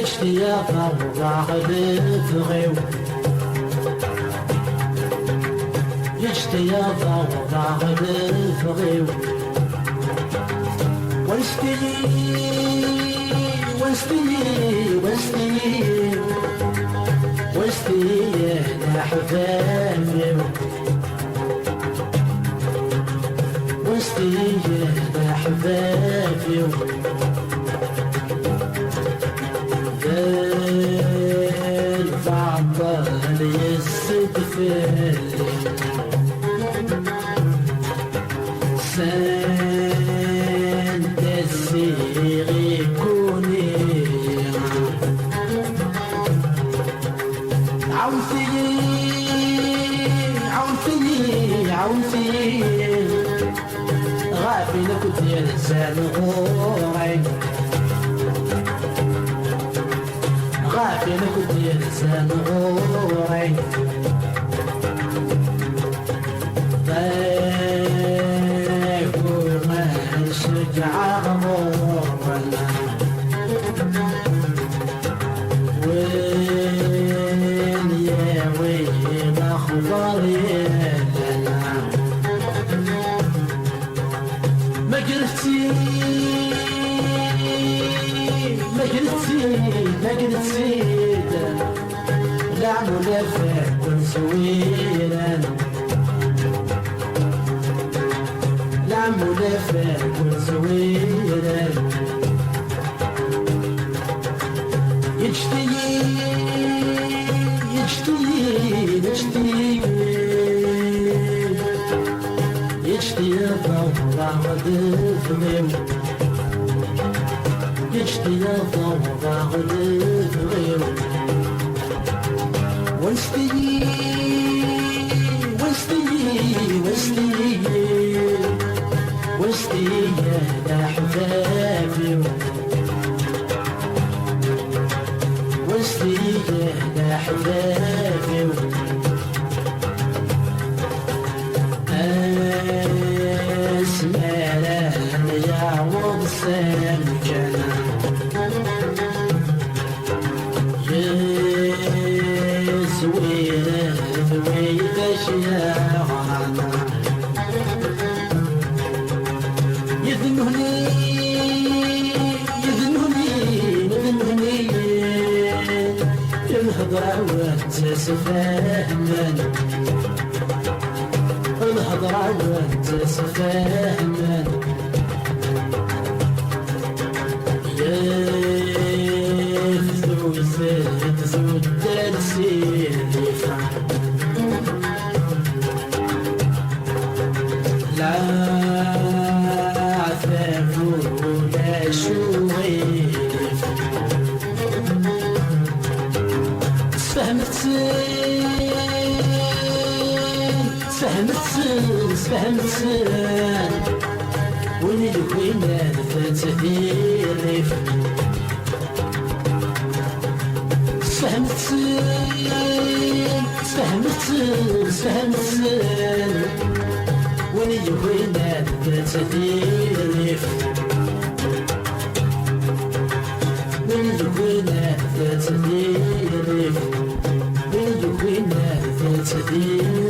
اشتياق وضاغل فغيو اشتياق وضاغل فغيو واستني واستني واستني واستني يا حبابي واستني يا حبابي البعض يستدفل سند السيغ يكوني عوثي عوثي عوثي غافلك ديال زنغوري غافلك ديال زنغوري شجع غمورنا وين يا وين اخباري لنا ما قلتي ما قلتي ما قلتي لا ملفت ونسوينا ملفت وزويرا يجتي يجتي يجتي يجتي الضوء غدفغيو يجتي الضوء غدفغيو واستي واستي واستي وسطي يا حبابي وسطي يا حبابي اسمع يا وصل الجنان يسوي ويدش يا غانا يذنوني يذنوني يذنوني الهضرة وتسفهمن الهضرة وتسفهمن يفذو يفذو الدرسي لا عذابونا شويف سفهمتين وين الوينة فتثيرف سفهمتين وين الوينة فتثيرف وين الوينة فتثيرف وين الوينة فتثيرف